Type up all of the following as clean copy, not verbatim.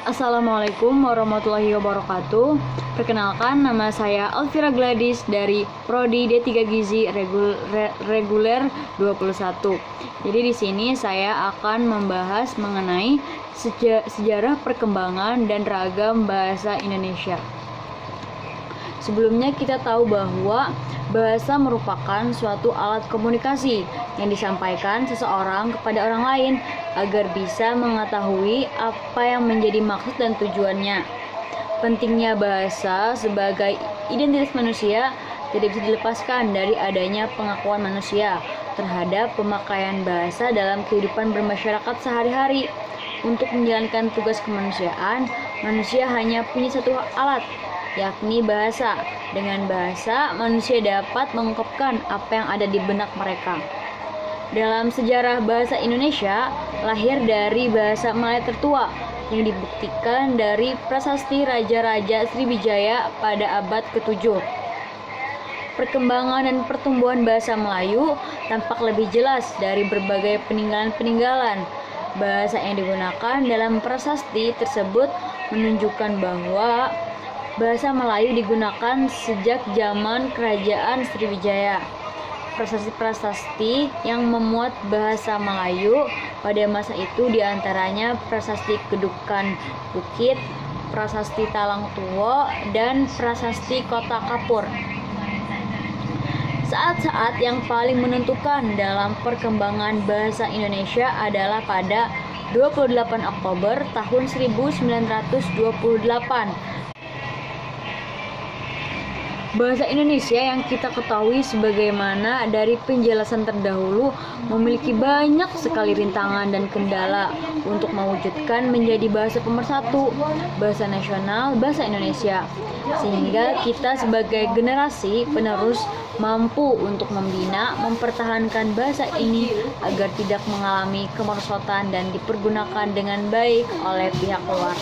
Assalamualaikum warahmatullahi wabarakatuh. Perkenalkan, nama saya Alfira Gladys dari Prodi D3 Gizi Reguler 21. Jadi di sini saya akan membahas mengenai sejarah perkembangan dan ragam bahasa Indonesia. Sebelumnya kita tahu bahwa bahasa merupakan suatu alat komunikasi yang disampaikan seseorang kepada orang lain agar bisa mengetahui apa yang menjadi maksud dan tujuannya. Pentingnya bahasa sebagai identitas manusia tidak bisa dilepaskan dari adanya pengakuan manusia terhadap pemakaian bahasa dalam kehidupan bermasyarakat sehari-hari. Untuk menjalankan tugas kemanusiaan, manusia hanya punya satu alat, yakni bahasa. Dengan bahasa, manusia dapat mengungkapkan apa yang ada di benak mereka. Dalam sejarah bahasa Indonesia, lahir dari bahasa Malaya tertua yang dibuktikan dari prasasti Raja-Raja Sriwijaya pada abad ke-7. Perkembangan dan pertumbuhan bahasa Melayu tampak lebih jelas dari berbagai peninggalan-peninggalan. Bahasa yang digunakan dalam prasasti tersebut menunjukkan bahwa bahasa Melayu digunakan sejak zaman Kerajaan Sriwijaya. Prasasti-prasasti yang memuat bahasa Melayu pada masa itu diantaranya Prasasti Kedukan Bukit, Prasasti Talang Tuwo, dan Prasasti Kota Kapur. Saat-saat yang paling menentukan dalam perkembangan bahasa Indonesia adalah pada 28 Oktober tahun 1928. Bahasa Indonesia yang kita ketahui sebagaimana dari penjelasan terdahulu memiliki banyak sekali rintangan dan kendala untuk mewujudkan menjadi bahasa pemersatu, bahasa nasional, bahasa Indonesia. Sehingga kita sebagai generasi penerus mampu untuk membina, mempertahankan bahasa ini agar tidak mengalami kemerosotan dan dipergunakan dengan baik oleh pihak luar.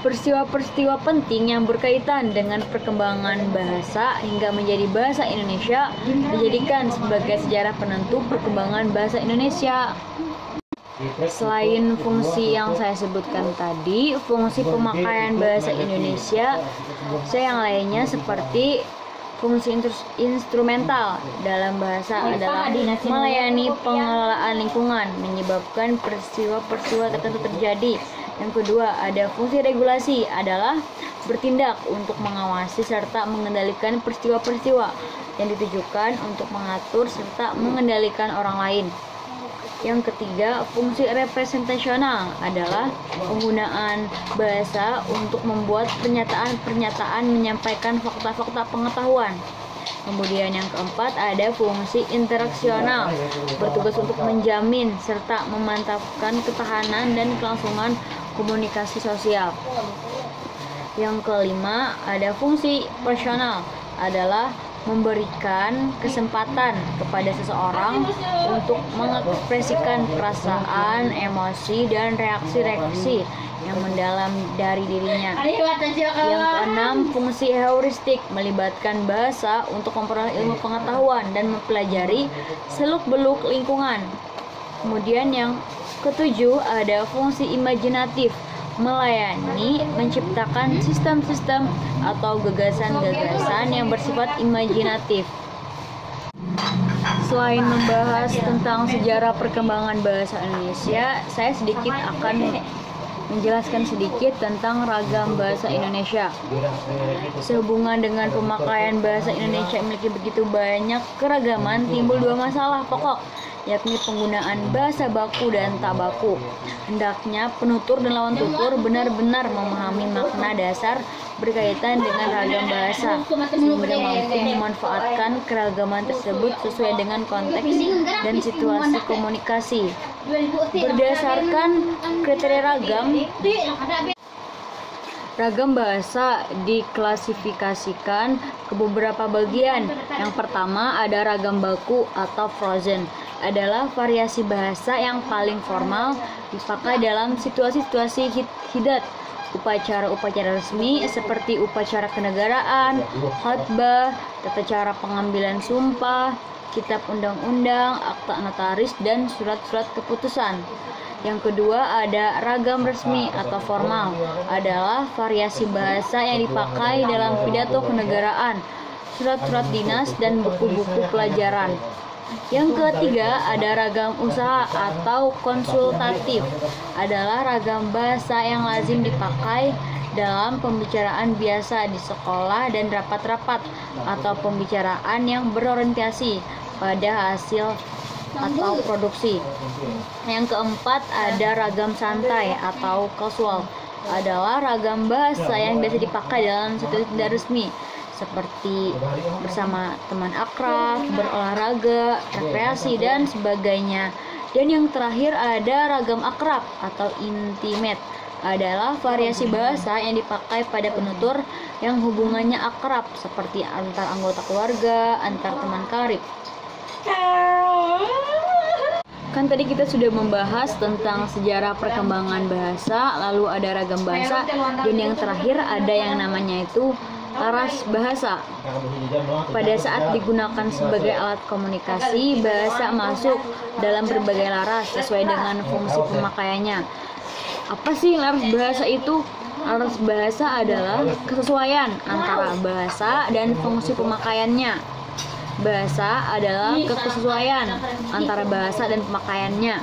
Peristiwa-peristiwa penting yang berkaitan dengan perkembangan bahasa hingga menjadi bahasa Indonesia dijadikan sebagai sejarah penentu perkembangan bahasa Indonesia. Selain fungsi yang saya sebutkan tadi, fungsi pemakaian bahasa Indonesia, yang lainnya seperti fungsi instrumental dalam bahasa adalah melayani pengelolaan lingkungan, menyebabkan peristiwa-peristiwa tertentu terjadi. Yang kedua, ada fungsi regulasi adalah bertindak untuk mengawasi serta mengendalikan peristiwa-peristiwa yang ditujukan untuk mengatur serta mengendalikan orang lain. Yang ketiga, fungsi representasional adalah penggunaan bahasa untuk membuat pernyataan-pernyataan menyampaikan fakta-fakta pengetahuan. Kemudian yang keempat ada fungsi interaksional, bertugas untuk menjamin serta memantapkan ketahanan dan kelangsungan komunikasi sosial. Yang kelima ada fungsi personal, adalah memberikan kesempatan kepada seseorang untuk mengekspresikan perasaan, emosi, dan reaksi-reaksi yang mendalam dari dirinya. Yang keenam, fungsi heuristik, melibatkan bahasa untuk memperoleh ilmu pengetahuan dan mempelajari seluk-beluk lingkungan. Kemudian yang ketujuh ada fungsi imajinatif, melayani menciptakan sistem-sistem atau gagasan-gagasan yang bersifat imajinatif. Selain membahas tentang sejarah perkembangan bahasa Indonesia, saya sedikit akan menjelaskan sedikit tentang ragam bahasa Indonesia. Sehubungan dengan pemakaian bahasa Indonesia yang memiliki begitu banyak keragaman, timbul dua masalah pokok, yakni penggunaan bahasa baku dan tak baku. Hendaknya penutur dan lawan tutur benar-benar memahami makna dasar berkaitan dengan ragam bahasa, sehingga mampu memanfaatkan keragaman tersebut sesuai dengan konteks dan situasi komunikasi. Berdasarkan kriteria ragam bahasa diklasifikasikan ke beberapa bagian. Yang pertama ada ragam baku atau frozen, adalah variasi bahasa yang paling formal dipakai dalam situasi-situasi hidat, upacara-upacara resmi seperti upacara kenegaraan, khotbah, tata cara pengambilan sumpah, kitab undang-undang, akta notaris, dan surat-surat keputusan. Yang kedua ada ragam resmi atau formal, adalah variasi bahasa yang dipakai dalam pidato kenegaraan, surat-surat dinas, dan buku-buku pelajaran. Yang ketiga ada ragam usaha atau konsultatif, adalah ragam bahasa yang lazim dipakai dalam pembicaraan biasa di sekolah dan rapat-rapat atau pembicaraan yang berorientasi pada hasil atau produksi. Yang keempat ada ragam santai atau casual, adalah ragam bahasa yang biasa dipakai dalam situasi tidak resmi, seperti bersama teman akrab, berolahraga, rekreasi, dan sebagainya. Dan yang terakhir ada ragam akrab atau intimate, adalah variasi bahasa yang dipakai pada penutur yang hubungannya akrab, seperti antar anggota keluarga, antar teman karib. Kan tadi kita sudah membahas tentang sejarah perkembangan bahasa, lalu ada ragam bahasa, dan yang terakhir ada yang namanya itu laras bahasa. Pada saat digunakan sebagai alat komunikasi, bahasa masuk dalam berbagai laras sesuai dengan fungsi pemakaiannya. Apa sih laras bahasa itu? Laras bahasa adalah kesesuaian antara bahasa dan fungsi pemakaiannya. Bahasa adalah kesesuaian antara bahasa dan pemakaiannya.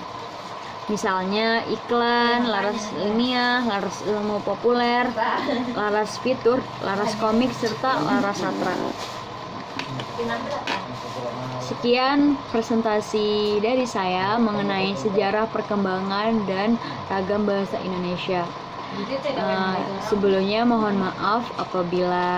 Misalnya iklan, laras ilmiah, laras ilmu populer, laras fitur, laras komik, serta laras sastra. Sekian presentasi dari saya mengenai sejarah perkembangan dan ragam bahasa Indonesia. Sebelumnya mohon maaf apabila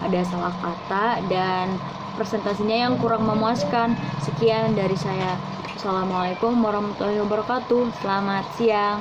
ada salah kata dan presentasinya yang kurang memuaskan. Sekian dari saya. Assalamualaikum warahmatullahi wabarakatuh. Selamat siang.